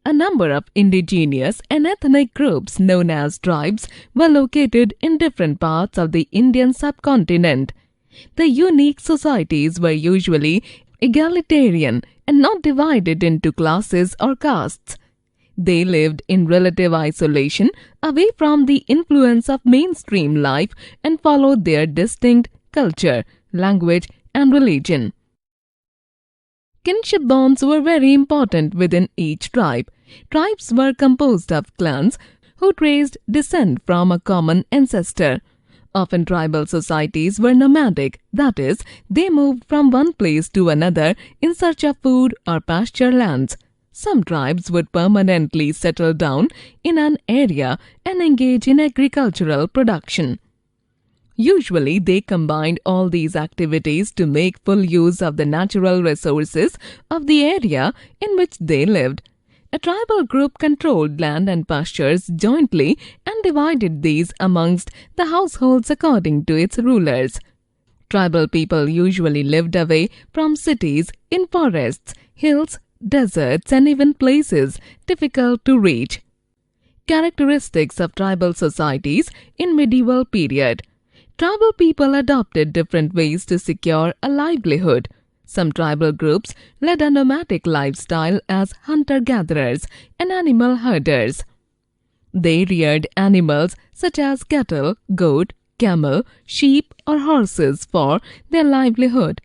A number of indigenous and ethnic groups known as tribes were located in different parts of the Indian subcontinent. The unique societies were usually egalitarian and not divided into classes or castes. They lived in relative isolation, away from the influence of mainstream life, and followed their distinct culture, language, and religion. Kinship bonds were very important within each tribe. Tribes were composed of clans who traced descent from a common ancestor. Often tribal societies were nomadic, that is, they moved from one place to another in search of food or pasture lands. Some tribes would permanently settle down in an area and engage in agricultural production. Usually, they combined all these activities to make full use of the natural resources of the area in which they lived. A tribal group controlled land and pastures jointly and divided these amongst the households according to its rulers. Tribal people usually lived away from cities in forests, hills, deserts, and even places difficult to reach. Characteristics of tribal societies in medieval period. Tribal people adopted different ways to secure a livelihood. Some tribal groups led a nomadic lifestyle as hunter-gatherers and animal herders. They reared animals such as cattle, goat, camel, sheep, or horses for their livelihood.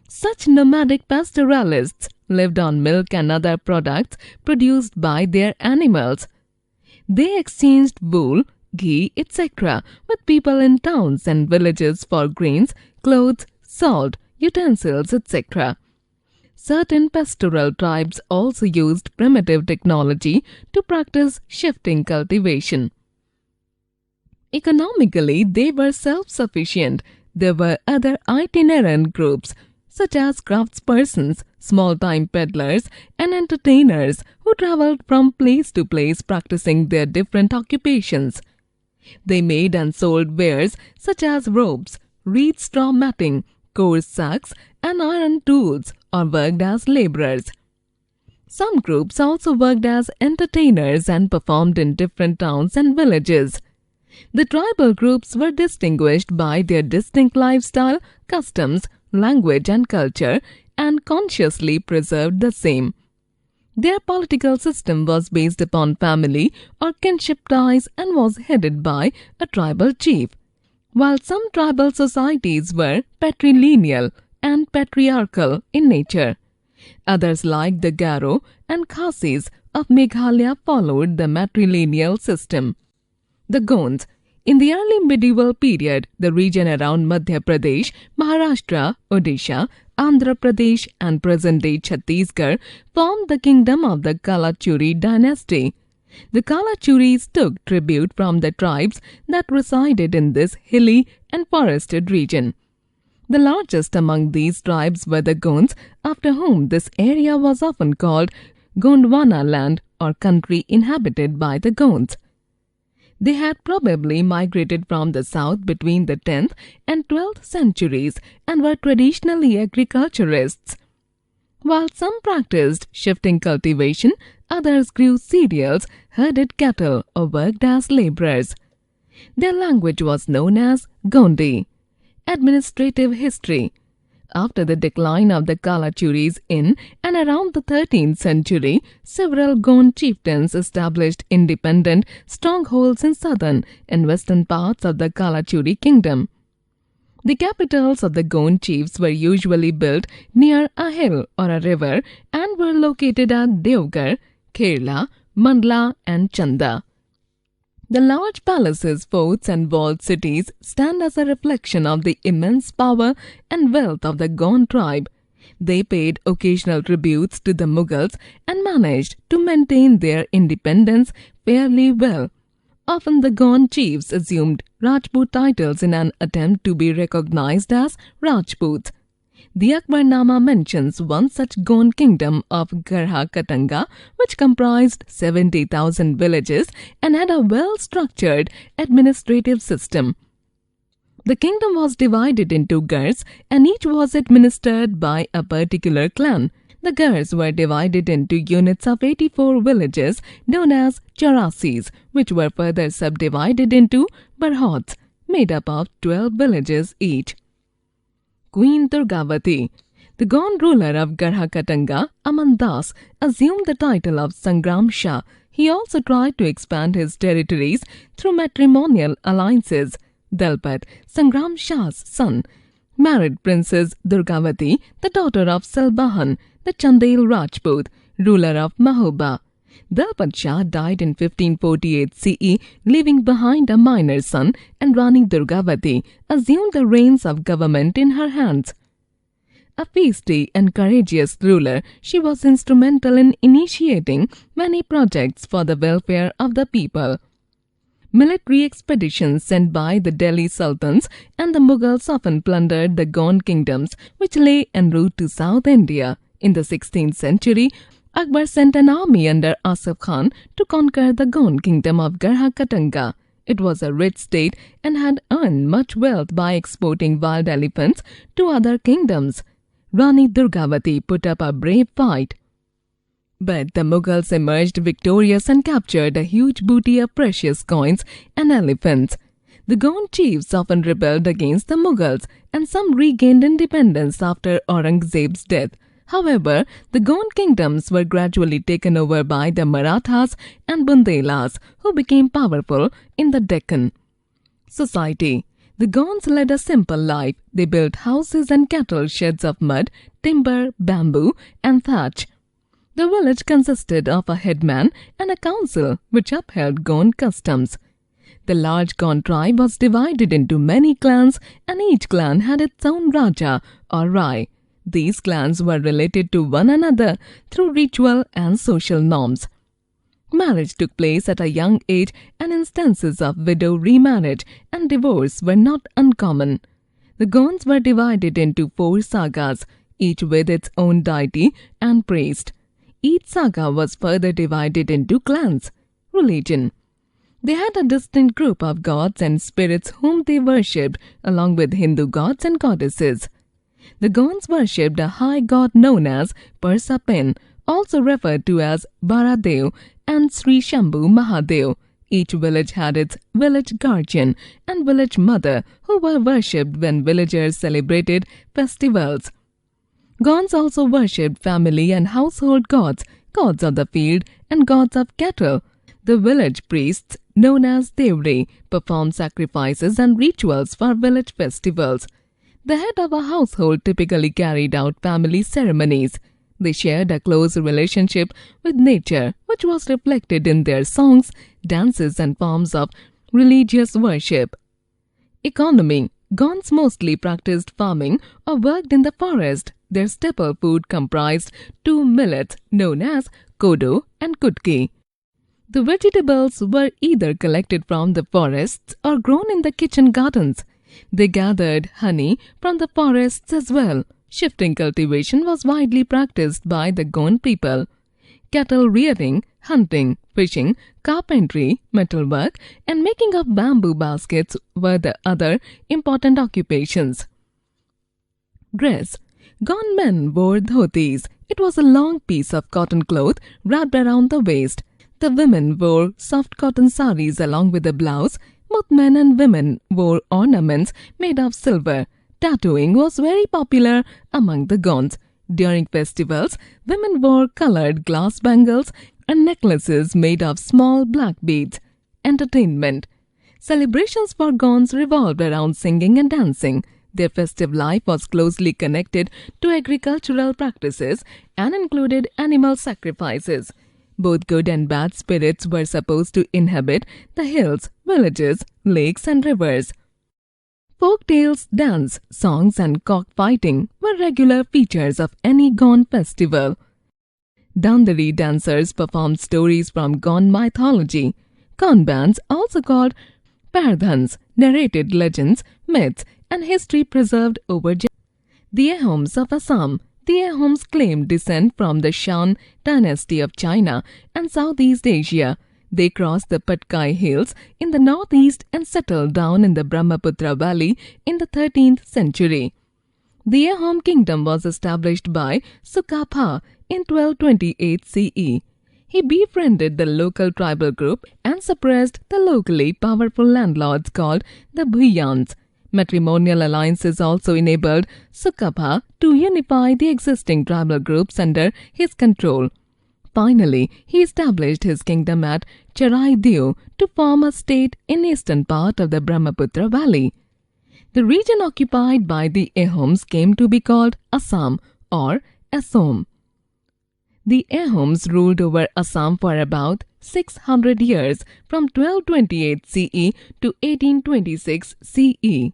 Such nomadic pastoralists lived on milk and other products produced by their animals. They exchanged wool, ghee, etc. with people in towns and villages for grains, clothes, salt, utensils, etc. Certain pastoral tribes also used primitive technology to practice shifting cultivation. Economically, they were self-sufficient. There were other itinerant groups such as craftspersons, small-time peddlers, and entertainers who traveled from place to place practicing their different occupations. They made and sold wares such as ropes, reed straw matting, coarse sacks, and iron tools, or worked as laborers. Some groups also worked as entertainers and performed in different towns and villages. The tribal groups were distinguished by their distinct lifestyle, customs, language, and culture, and consciously preserved the same. Their political system was based upon family or kinship ties and was headed by a tribal chief. While some tribal societies were patrilineal and patriarchal in nature, others like the Garo and Khasis of Meghalaya followed the matrilineal system. The Gonds. In the early medieval period, the region around Madhya Pradesh, Maharashtra, Odisha, Andhra Pradesh and present-day Chhattisgarh formed the kingdom of the Kalachuri dynasty. The Kalachuris took tribute from the tribes that resided in this hilly and forested region. The largest among these tribes were the Gonds, after whom this area was often called Gondwana land or country inhabited by the Gonds. They had probably migrated from the south between the 10th and 12th centuries and were traditionally agriculturists. While some practiced shifting cultivation, others grew cereals, herded cattle, or worked as laborers. Their language was known as Gondi. Administrative history. After the decline of the Kalachuris in and around the 13th century, several Gond chieftains established independent strongholds in southern and western parts of the Kalachuri kingdom. The capitals of the Gond chiefs were usually built near a hill or a river and were located at Devgarh, Kerala, Mandla, and Chanda. The large palaces, forts, and walled cities stand as a reflection of the immense power and wealth of the Gond tribe. They paid occasional tributes to the Mughals and managed to maintain their independence fairly well. Often the Gond chiefs assumed Rajput titles in an attempt to be recognized as Rajputs. The Akbarnama mentions one such Gond kingdom of Garha Katanga, which comprised 70,000 villages and had a well-structured administrative system. The kingdom was divided into Gars and each was administered by a particular clan. The Gars were divided into units of 84 villages known as Chaurasis, which were further subdivided into Barhots, made up of 12 villages each. Queen Durgavati. The Gond ruler of Garhakatanga, Aman Das, assumed the title of Sangram Shah. He also tried to expand his territories through matrimonial alliances. Dalpat, Sangram Shah's son, married Princess Durgavati, the daughter of Salbahan, the Chandel Rajput, ruler of Mahoba. Dalpat Shah died in 1548 CE, leaving behind a minor son, and Rani Durgavati assumed the reins of government in her hands. A feisty and courageous ruler, she was instrumental in initiating many projects for the welfare of the people. Military expeditions sent by the Delhi Sultans and the Mughals often plundered the Gond kingdoms, which lay en route to South India. In the 16th century, Akbar sent an army under Asif Khan to conquer the Gond kingdom of Garhakatanga. It was a rich state and had earned much wealth by exporting wild elephants to other kingdoms. Rani Durgavati put up a brave fight, but the Mughals emerged victorious and captured a huge booty of precious coins and elephants. The Gond chiefs often rebelled against the Mughals, and some regained independence after Aurangzeb's death. However, the Gond kingdoms were gradually taken over by the Marathas and Bundelas, who became powerful in the Deccan. Society. The Gonds led a simple life. They built houses and cattle sheds of mud, timber, bamboo, and thatch. The village consisted of a headman and a council which upheld Gond customs. The large Gond tribe was divided into many clans, and each clan had its own Raja or Rai. These clans were related to one another through ritual and social norms. Marriage took place at a young age, and instances of widow remarriage and divorce were not uncommon. The Gonds were divided into 4 sagas, each with its own deity and priest. Each saga was further divided into clans. Religion. They had a distinct group of gods and spirits whom they worshipped, along with Hindu gods and goddesses. The Gonds worshipped a high god known as Parsapen, also referred to as Baradev, and Sri Shambhu Mahadev. Each village had its village guardian and village mother, who were worshipped when villagers celebrated festivals. Gonds also worshipped family and household gods, gods of the field, and gods of cattle. The village priests, known as Devri, performed sacrifices and rituals for village festivals. The head of a household typically carried out family ceremonies. They shared a close relationship with nature, which was reflected in their songs, dances, and forms of religious worship. Economy. Gonds mostly practiced farming or worked in the forest. Their staple food comprised 2 millets known as kodo and kutki. The vegetables were either collected from the forests or grown in the kitchen gardens. They gathered honey from the forests as well. Shifting cultivation was widely practiced by the Gond people. Cattle rearing, hunting, fishing, carpentry, metalwork, and making of bamboo baskets were the other important occupations. Dress. Gond men wore dhotis. It was a long piece of cotton cloth wrapped around the waist. The women wore soft cotton saris along with the blouse. Both men and women wore ornaments made of silver. Tattooing was very popular among the Gonds. During festivals, women wore colored glass bangles and necklaces made of small black beads. Entertainment. Celebrations for Gonds revolved around singing and dancing. Their festive life was closely connected to agricultural practices and included animal sacrifices. Both good and bad spirits were supposed to inhabit the hills, villages, lakes, and rivers. Folk tales, dance, songs, and cockfighting were regular features of any Gond festival. Dandari dancers performed stories from Gond mythology. Gond bands, also called Pardhans, narrated legends, myths, and history preserved over generations. The Ahoms of Assam. The Ahoms claimed descent from the Shan dynasty of China and Southeast Asia. They crossed the Patkai Hills in the northeast and settled down in the Brahmaputra Valley in the 13th century. The Ahom kingdom was established by Sukapha in 1228 CE. He befriended the local tribal group and suppressed the locally powerful landlords called the Bhuyans. Matrimonial alliances also enabled Sukapha to unify the existing tribal groups under his control. Finally, he established his kingdom at Charaideo to form a state in eastern part of the Brahmaputra valley. The region occupied by the Ahoms came to be called Assam or Assom. The Ahoms ruled over Assam for about 600 years from 1228 CE to 1826 CE.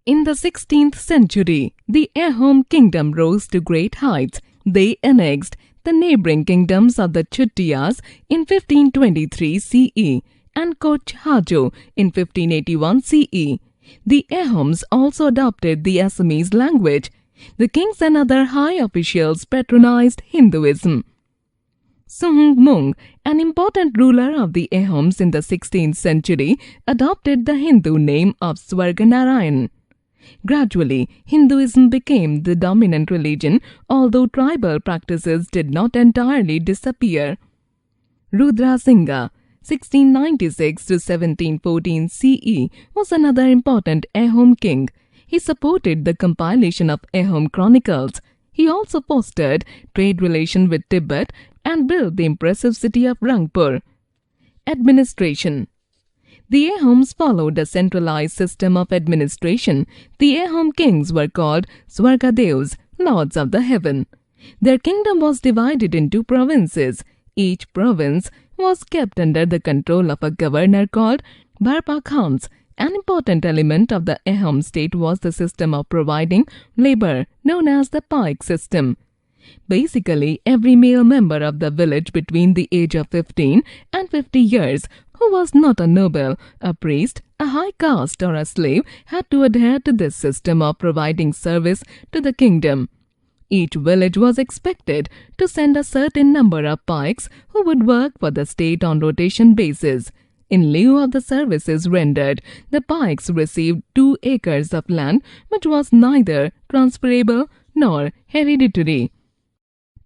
In the 16th century, the Ahom kingdom rose to great heights. They annexed the neighboring kingdoms of the Chuttiyas in 1523 CE and Koch Hajo in 1581 CE. The Ahoms also adopted the Assamese language. The kings and other high officials patronized Hinduism. Sung Mung, an important ruler of the Ahoms in the 16th century, adopted the Hindu name of Swarganarayan. Gradually, Hinduism became the dominant religion, although tribal practices did not entirely disappear. Rudra Singha, 1696 to 1714 CE, was another important Ahom king. He supported the compilation of Ahom chronicles. He also fostered trade relations with Tibet and built the impressive city of Rangpur. Administration. The Ahoms followed a centralized system of administration. The Ahom kings were called Swargadevs, lords of the heaven. Their kingdom was divided into provinces. Each province was kept under the control of a governor called Barpa Khans. An important element of the Ahom state was the system of providing labor, known as the pike system. Basically, every male member of the village between the age of 15 and 50 years who was not a noble, a priest, a high caste or a slave had to adhere to this system of providing service to the kingdom. Each village was expected to send a certain number of pikes who would work for the state on rotation basis. In lieu of the services rendered, the pikes received 2 acres of land, which was neither transferable nor hereditary.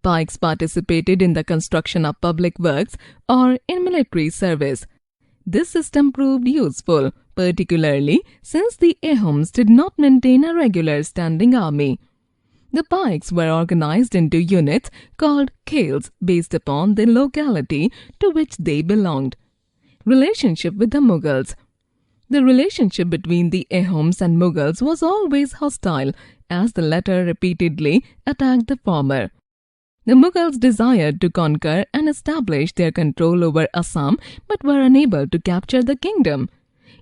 Pikes participated in the construction of public works or in military service. This system proved useful, particularly since the Ahoms did not maintain a regular standing army. The pikes were organized into units called khels based upon the locality to which they belonged. Relationship with the Mughals. The relationship between the Ahoms and Mughals was always hostile, as the latter repeatedly attacked the former. The Mughals desired to conquer and establish their control over Assam but were unable to capture the kingdom.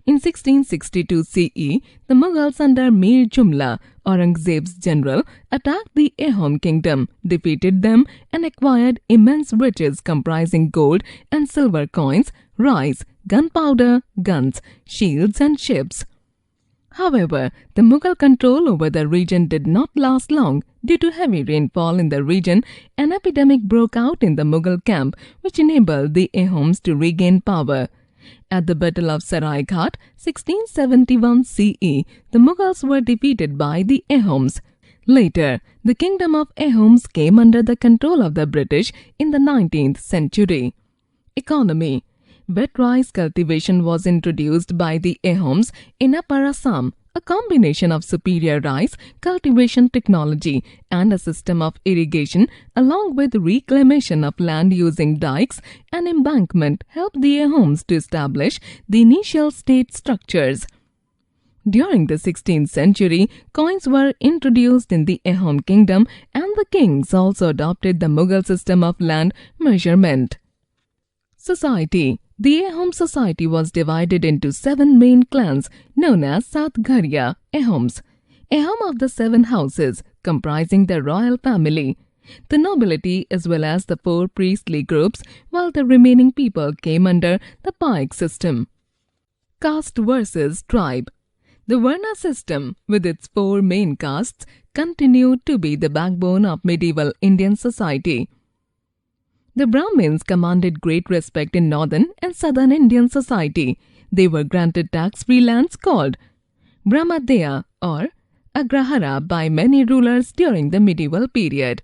In 1662 CE, the Mughals under Mir Jumla, Aurangzeb's general, attacked the Ahom kingdom, defeated them and acquired immense riches comprising gold and silver coins, rice, gunpowder, guns, shields and ships. However, the Mughal control over the region did not last long. Due to heavy rainfall in the region, an epidemic broke out in the Mughal camp, which enabled the Ahoms to regain power. At the Battle of Saraighat, 1671 CE, the Mughals were defeated by the Ahoms. Later, the kingdom of Ahoms came under the control of the British in the 19th century. Economy. Wet rice cultivation was introduced by the Ahoms in Upper Assam, a combination of superior rice cultivation technology and a system of irrigation along with reclamation of land using dikes and embankment helped the Ahoms to establish the initial state structures. During the 16th century, coins were introduced in the Ahom kingdom and the kings also adopted the Mughal system of land measurement. Society. The Ahom society was divided into 7 main clans known as Satgharia Ahoms, Ahom of the 7 houses comprising the royal family, the nobility as well as the 4 priestly groups, while the remaining people came under the pike system. Caste versus tribe. The Varna system, with its 4 main castes, continued to be the backbone of medieval Indian society. The Brahmins commanded great respect in northern and southern Indian society. They were granted tax-free lands called Brahmadaya or agrahara by many rulers during the medieval period.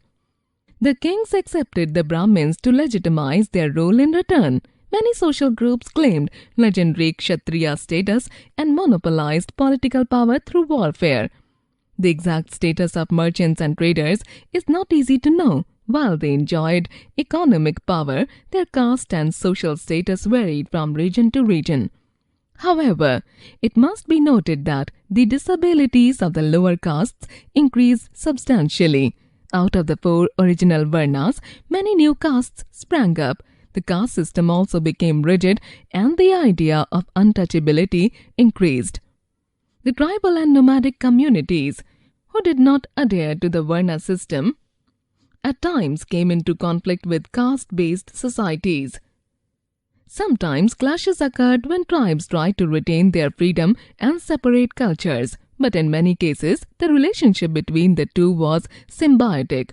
The kings accepted the Brahmins to legitimize their role in return. Many social groups claimed legendary Kshatriya status and monopolized political power through warfare. The exact status of merchants and traders is not easy to know. While they enjoyed economic power, their caste and social status varied from region to region. However, it must be noted that the disabilities of the lower castes increased substantially. Out of the 4 original varnas, many new castes sprang up. The caste system also became rigid and the idea of untouchability increased. The tribal and nomadic communities, who did not adhere to the varna system, at times came into conflict with caste-based societies. Sometimes clashes occurred when tribes tried to retain their freedom and separate cultures, but in many cases the relationship between the two was symbiotic.